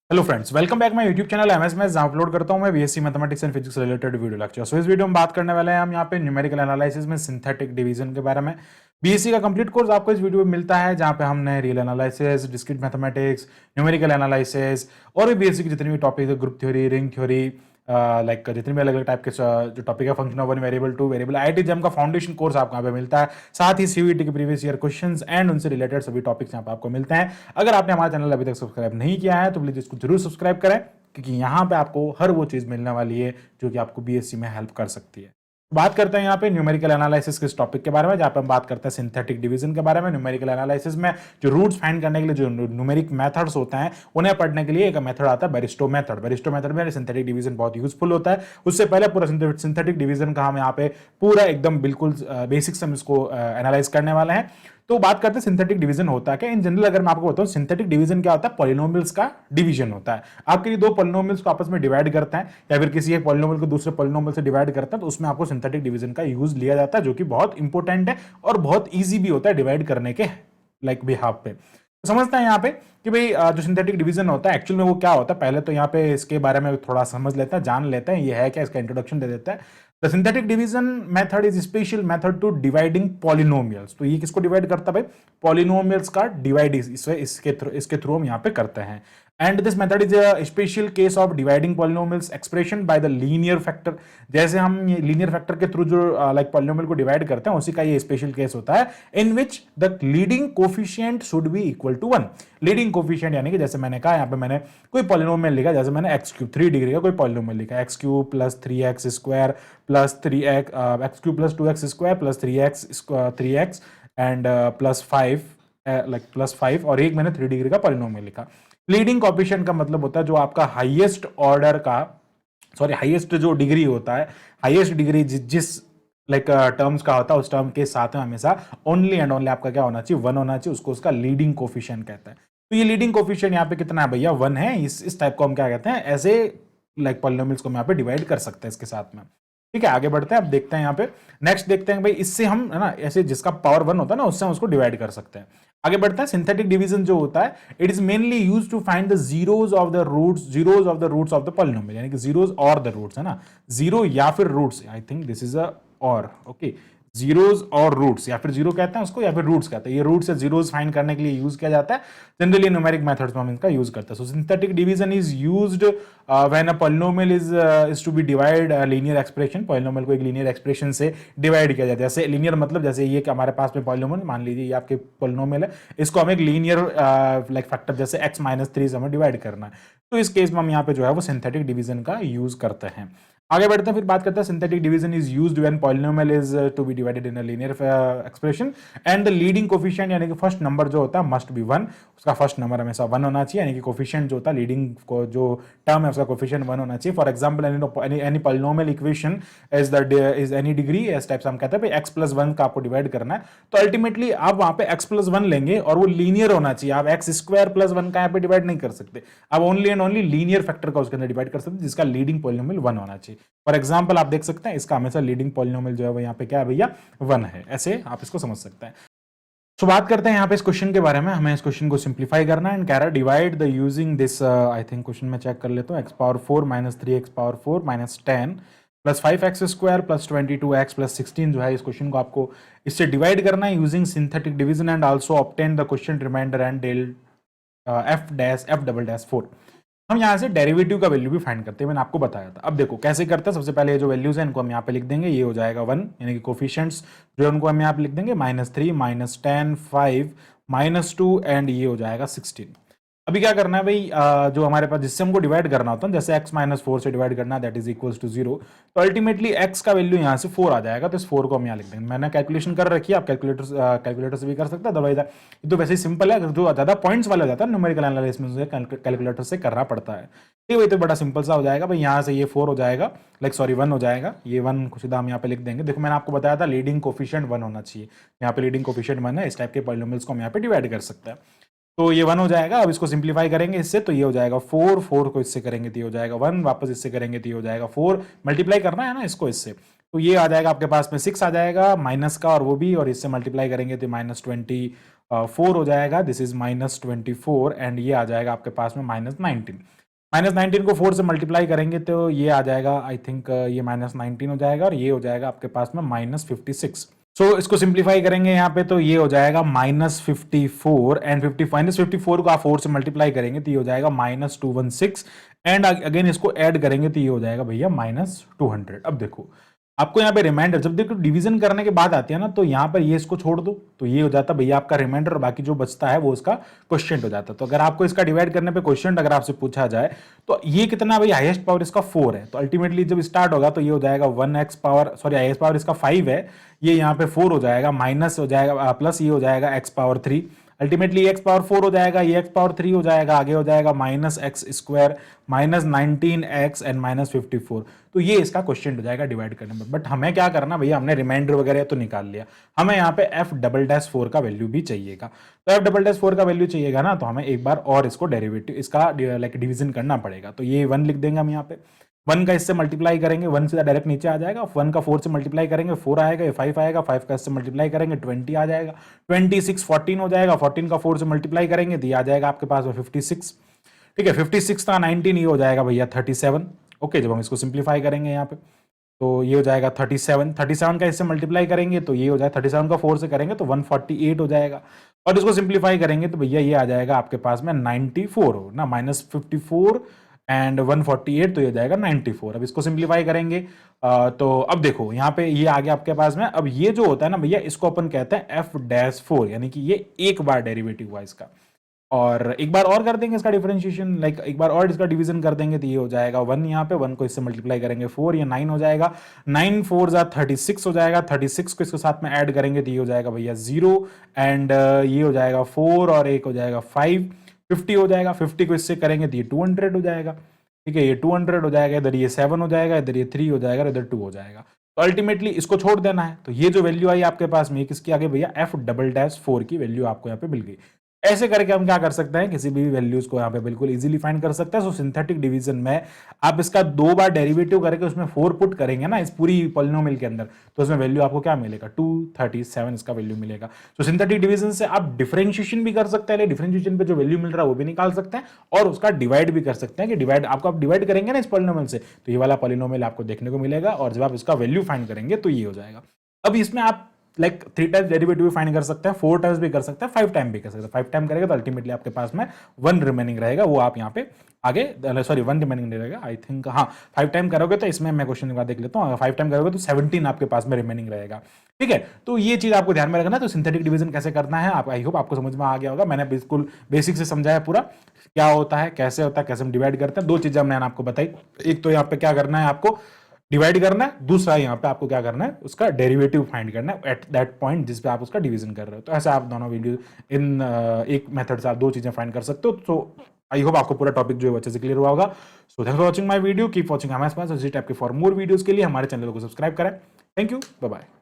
Hello friends, welcome back my YouTube channel MS में, जहां upload करता हूं मैं BSc mathematics and physics related video lecture. So इस वीडियो में बात करने वाले हैं हम यहां पे न्यूमेरिकल एनालिसिस में सिंथेटिक डिवीजन के बारे में। बीएससी का कंप्लीट कोर्स आपको इस वीडियो में मिलता है, जहां पे हमने real analysis, discrete mathematics, numerical analysis और भी बीएससी की जितनी भी टॉपिक है, group theory, ring theory, like जितने भी अलग अलग टाइप के जो टॉपिक है, function of one variable, two variable, IIT JAM का फाउंडेशन कोर्स आपको यहाँ पे मिलता है। साथ ही सीयूईटी के प्रीवियस ईयर क्वेश्चंस एंड उनसे रिलेटेड सभी टॉपिक्स यहाँ पे आपको मिलते हैं। अगर आपने हमारा चैनल अभी तक सब्सक्राइब नहीं किया है तो प्लीज इसको जरूर सब्सक्राइब करें, क्योंकि यहाँ पे आपको हर वो चीज मिलने वाली है जो कि आपको बीएससी में हेल्प कर सकती है। बात करते हैं यहाँ पे न्यूमेरिकल एनालिसिस के इस टॉपिक के बारे में, जहाँ पे हम बात करते हैं सिंथेटिक डिवीजन के बारे में। न्यूमेरिकल एनालिसिस में जो रूट्स फाइंड करने के लिए जो न्यूमेरिक मेथड्स होते हैं, उन्हें पढ़ने के लिए एक मेथड आता है बेरिस्टो मेथड। बेरिस्टो मेथड में सिंथेटिक डिवीजन बहुत यूजफुल होता है। उससे पहले पूरा सिंथेटिक डिवीजन का हम यहाँ पे पूरा एकदम बिल्कुल बेसिक से हम इसको एनालाइज करने वाले हैं। तो बात करते हैं सिंथेटिक डिवीजन होता है क्या। इन जनरल अगर मैं आपको बताऊं, सिंथेटिक डिवीजन क्या होता है, पॉलिनोमियल्स का डिवीजन होता है। आपके लिए दो पॉलिनोमियल्स को आपस में डिवाइड करते हैं या फिर किसी एक पॉलिनोमियल को दूसरे पॉलिनोमियल से डिवाइड करते हैं, तो उसमें आपको सिंथेटिक डिवीजन का यूज लिया जाता है, जो कि बहुत इंपॉर्टेंट है और बहुत ईजी भी होता है डिवाइड करने के लाइक बिहाफ पे। तो समझते हैं यहाँ पे कि भाई जो सिंथेटिक डिवीजन होता है एक्चुअल में वो क्या होता है। पहले तो यहाँ पे इसके बारे में थोड़ा समझ लेते हैं, जान लेते हैं ये है क्या, इसका इंट्रोडक्शन दे देता है। The synthetic division method is special method to dividing polynomials. तो ये किसको डिवाइड करता है भाई, पॉलिनोमियल्स का डिवाइड इसके थ्रू हम यहाँ पे करते हैं। And this method is a special case of dividing polynomials expression by the linear factor. जैसे हम लीनियर फैक्टर के थ्रू जो लाइक पॉलिनोमियल को डिवाइड करते हैं, उसी का ये स्पेशल केस होता है, in which the leading coefficient should be equal to 1। Leading coefficient यानी कि जैसे मैंने कहा, यहाँ पे मैंने कोई पॉलिनोमियल लिखा, जैसे मैंने एक्स क्यूब 3 डिग्री का कोई पॉलिनोमियल लिखा, x cube plus 3x square plus 3x, x cube plus 2x square plus 3x and plus 5, like plus 5, और एक मैंने 3 डिग्री का पॉलिनोमियल लिखा। लीडिंग कोएफिशिएंट का मतलब होता है जो आपका हाईएस्ट ऑर्डर का, सॉरी हाईएस्ट जो डिग्री होता है, हाईएस्ट डिग्री जिस लाइक टर्म्स का होता है, उस टर्म के साथ में हमेशा ओनली एंड ओनली आपका क्या होना चाहिए, 1 होना चाहिए। उसको उसका लीडिंग कोएफिशिएंट कहता है। तो ये लीडिंग कोएफिशिएंट यहाँ पे कितना है भैया, 1 है। इस टाइप को हम क्या कहते हैं, ऐसे लाइक पॉलिनोमियल्स को हम यहाँ पे डिवाइड कर सकते हैं इसके साथ में। ठीक है, आगे बढ़ते हैं। अब देखते हैं यहाँ पे नेक्स्ट, देखते हैं भाई इससे हम है ना, ऐसे जिसका पावर 1 होता है ना, उससे हम उसको डिवाइड कर सकते हैं। आगे बढ़ते हैं। सिंथेटिक डिवीजन जो होता है, it is mainly use to find the zeros of the roots of the polynomial, यानी कि जीरोज और द रूट्स है ना, जीरो या फिर roots, I think this is a और ओके, जीरोज और रूट्स, या फिर जीरो कहते हैं उसको या फिर रूट्स कहते हैं। ये रूट्स या जीरोज फाइंड करने के लिए यूज किया जाता है। जनरली न्यूमेरिक मेथड्स में हम इनका यूज करते हैं। So synthetic division is used when a polynomial is to be divide linear expression. Polynomial को एक लीनियर एक्सप्रेशन से डिवाइड किया जाता है। जैसे लीनियर मतलब जैसे ये कि हमारे पास में पॉलिनोमियल, मान लीजिए ये आपके पॉलिनोमियल है, इसको हम एक लीनियर लाइक फैक्टर जैसे x-3 से हमें डिवाइड करना है। तो इस केस में हम यहाँ पे जो है वो सिंथेटिक डिवीजन का यूज करते हैं। आगे बढ़ते हैं, फिर बात करते हैं synthetic division is used when polynomial is to be divided in a linear expression and the leading coefficient, यानी कि फर्स्ट नंबर जो होता है मस्ट बी 1। उसका फर्स्ट नंबर हमेशा 1 होना चाहिए, यानी कि कोफिशिएंट जो होता है, लीडिंग को जो टर्म है उसका कोफिशिएंट 1 होना चाहिए। For example any polynomial equation is any degree, इस टाइप से हम कहते हैं x प्लस 1 का आपको डिवाइड करना है, तो अल्टीमेटली आप वहां पे x प्लस 1 लेंगे और वो लीनियर होना चाहिए। आप x स्क्वायर प्लस 1 का यहाँ पे डिवाइड नहीं कर सकते, आप only and only linear factor का उसके अंदर डिवाइड कर सकते हैं, जिसका लीडिंग पॉलिनोमियल 1 होना चाहिए। फॉर एग्जांपल आप देख सकते हैं इसका हमेशा लीडिंग पॉलिनोमियल जो है वो यहाँ पे क्या है भैया, 1 है। ऐसे आप इसको समझ सकते हैं। तो बात करते हैं यहाँ पे इस क्वेश्चन के बारे में। हमें इस क्वेश्चन को सिंप्लीफाई करना है एंड कह रहा है divide the using this, I think question में चेक कर लेता हूँ, x power 4 minus 3x power 4 minus 10 plus 5x square plus 22x plus 16 जो है, इस क्वेश्चन को आपको इससे डिवाइड करना है using synthetic division and also obtain the question remainder and डेल f डबल डैश 4। हम यहाँ से डेरिवेटिव का वैल्यू भी फाइंड करते हैं, मैंने आपको बताया था। अब देखो कैसे करते हैं। सबसे पहले ये जो वैल्यूज हैं इनको हम यहाँ पे लिख देंगे, ये हो जाएगा 1, यानी कि कोफिशिएंट्स जो है उनको हम यहाँ पे लिख देंगे -3 -10 5 -2 एंड ये हो जाएगा 16। अभी क्या करना है भाई, जो हमारे पास जिससे हमको डिवाइड करना होता है, जैसे x-4 से डिवाइड करना, दैट इज इक्वल्स टू 0, तो अल्टीमेटली x का वैल्यू यहाँ से 4 आ जाएगा। तो इस 4 को हम यहाँ लिख देंगे। मैंने कैलकुलेशन कर रखी है, आप कैलकुलेटर से भी कर सकते हैं, अदरवाइज ये तो वैसे ही सिंपल है। जो ज़्यादा पॉइंट्स वाला जाता है न्यूमेरिकल एनालिसिस में, कैलकुलेटर से करना पड़ता है। ठीक है, तो बड़ा सिंपल सा हो जाएगा भाई। यहाँ से ये 4 हो जाएगा, लाइक सॉरी 1 हो जाएगा। ये 1 को सीधा हम यहाँ पे लिख देंगे। देखो मैंने आपको बताया था लीडिंग कोफिशिएंट 1 होना चाहिए, यहाँ पे लीडिंग कोफिशिएंट 1 है। इस टाइप के पॉलिनोमियल्स को हम यहाँ पे डिवाइड कर सकते हैं। तो ये 1 हो जाएगा। अब इसको सिंप्लीफाई करेंगे इससे, तो ये हो जाएगा 4, 4 को इससे करेंगे तो ये हो जाएगा 1, वापस इससे करेंगे तो ये हो जाएगा 4, मल्टीप्लाई करना है ना इसको इससे, तो ये आ जाएगा आपके पास में 6 आ जाएगा माइनस का, और वो भी, और इससे मल्टीप्लाई करेंगे तो -20 4 हो जाएगा, दिस इज -24 एंड ये आ जाएगा आपके पास में -19। -19 को 4 से मल्टीप्लाई करेंगे तो ये आ जाएगा, आई थिंक ये -19 हो जाएगा और ये हो जाएगा आपके पास में -56। सो इसको सिंप्लीफाई करेंगे यहाँ पे तो ये हो जाएगा -54 एंड -54 को आप 4 से मल्टीप्लाई करेंगे तो ये हो जाएगा -216 एंड अगेन इसको ऐड करेंगे तो ये हो जाएगा भैया -200। अब देखो आपको यहाँ पे रिमाइंडर, जब देखो डिवीजन करने के बाद आती है ना, तो यहाँ पर ये इसको छोड़ दो तो ये हो जाता भैया आपका रिमाइंडर, और बाकी जो बचता है वो उसका क्वेश्चन हो जाता है। तो अगर आपको इसका डिवाइड करने पे क्वेश्चन अगर आपसे पूछा जाए तो ये कितना भाई, हाईएस्ट पावर इसका 4 है, तो अल्टीमेटली जब स्टार्ट होगा तो ये हो जाएगा 1x power, sorry highest power इसका 5 है, ये यहाँ पे 4 हो जाएगा, माइनस हो जाएगा प्लस ये हो जाएगा x power 3, ultimately x power 4 हो जाएगा, ये x पावर 3 हो जाएगा, आगे हो जाएगा -x² -19x एंड -54। तो ये इसका क्वेश्चन हो जाएगा डिवाइड करने में। बट हमें क्या करना भैया, हमने रिमाइंडर वगैरह तो निकाल लिया, हमें यहाँ पे f'4 का वैल्यू भी चाहिएगा। तो f'4 का वैल्यू चाहिएगा ना, तो हमें एक बार और इसको डेरिवेटिव इसका लाइक डिवीजन करना पड़ेगा। तो ये 1 लिख देंगे हम यहाँ पे, 1 का इससे मल्टीप्लाई करेंगे, 1 से डायरेक्ट नीचे आ जाएगा, 1 का 4 से मल्टीप्लाई करेंगे 4 आएगा, ये 5 आएगा, 5 का इससे मल्टीप्लाई करेंगे 20 आ जाएगा, 26 14 हो जाएगा, 14 का 4 से मल्टीप्लाई करेंगे तो ये आ जाएगा आपके पास 56। ठीक है, 56 का 19 ये हो जाएगा भैया 37। ओके, जब हम इसको सिंप्लीफाई करेंगे यहाँ पे तो ये हो जाएगा 37, 37 का इससे मल्टीप्लाई करेंगे तो ये हो जाएगा 37 का 4 से करेंगे तो 148 हो जाएगा, और इसको सिंप्लीफाई करेंगे तो भैया ये आ जाएगा आपके पास में 94 हो ना, -54 एंड 148 तो ये जाएगा 94। अब इसको सिंप्लीफाई करेंगे तो अब देखो यहाँ पे ये आ गया आपके पास में। अब ये जो होता है ना भैया, इसको अपन कहते हैं f'4, यानी कि ये एक बार डेरिवेटिव हुआ इसका, और एक बार और कर देंगे इसका डिफरेंशिएशन, लाइक एक बार और इसका डिवीजन कर देंगे तो ये हो जाएगा 1, यहाँ पे 1 को इससे मल्टीप्लाई करेंगे 4, ये 9 हो जाएगा, 9 4 जा 36 हो जाएगा, 36 को इसके साथ में ऐड करेंगे तो ये हो जाएगा भैया 0 एंड ये हो जाएगा 4 और एक हो जाएगा 5, 50 हो जाएगा, 50 को इससे करेंगे तो ये 200 हो जाएगा। ठीक है, ये 200 हो जाएगा, इधर ये 7 हो जाएगा, इधर ये 3 हो जाएगा, इधर 2 हो जाएगा। तो अल्टीमेटली इसको छोड़ देना है, तो ये जो वैल्यू आई आपके पास में किसकी आ गई भैया, f'4 की वैल्यू आपको यहाँ पे मिल गई। ऐसे करके हम क्या कर सकते हैं, किसी भी वैल्यूज को यहाँ पे बिल्कुल इजीली फाइंड कर सकते हैं। सो सिंथेटिक डिवीजन में आप इसका 2 बार डेरिवेटिव करके उसमें 4 पुट करेंगे ना इस पूरी पॉलिनोमियल के अंदर, तो उसमें वैल्यू आपको क्या मिलेगा, 237 इसका वैल्यू मिलेगा। तो सिंथेटिक डिवीजन से आप डिफरेंशिएशन भी कर सकते हैं, डिफरेंशिएशन पे जो वैल्यू मिल रहा है वो भी निकाल सकते हैं, और उसका डिवाइड भी कर सकते हैं कि डिवाइड आपको आप डिवाइड करेंगे ना इस पॉलिनोमियल से तो ये वाला पॉलिनोमियल आपको देखने को मिलेगा, और जब आप इसका वैल्यू फाइंड करेंगे तो ये हो जाएगा। अब इसमें आप लाइक 3 टाइम्स डेरिवेटिव भी फाइंड कर सकते हैं, 4 टाइम्स भी कर सकते हैं, 5 टाइम भी कर सकते हैं। 5 टाइम करेगा तो अल्टीमेटली आपके पास में 1 रिमेनिंग रहेगा, वो आप यहाँ पे आगे, सॉरी 1 रिमेनिंग नहीं रहेगा आई थिंक, हाँ 5 टाइम करोगे तो इसमें मैं क्वेश्चन का देख लेता हूँ, 5 टाइम करोगे तो 17 आपके पास में रिमेनिंग रहेगा। ठीक है, तो ये चीज आपको ध्यान में रखना है। तो सिंथेटिक डिवीजन कैसे करना है आप, आई होप आपको समझ में आ गया होगा। मैंने बिल्कुल बेसिक से समझाया पूरा क्या होता है, कैसे होता है, कैसे हम डिवाइड करते हैं। 2 चीजें मैंने आपको बताई, एक तो यहाँ पे क्या करना है आपको डिवाइड करना है, दूसरा यहाँ पे आपको क्या करना है उसका डेरिवेटिव फाइंड करना है एट दैट पॉइंट जिस पे आप उसका डिवीजन कर रहे हो। तो ऐसे आप दोनों वीडियो इन एक मेथड से आप 2 चीजें फाइंड कर सकते हो। तो आई होप आपको पूरा टॉपिक जो है अच्छे से क्लियर हुआ होगा। So thanks for watching my video, keep watching हमारे पास इसी टाइप के फॉर मोर वीडियोस के लिए हमारे चैनल को सब्सक्राइब करें। Thank you, bye bye.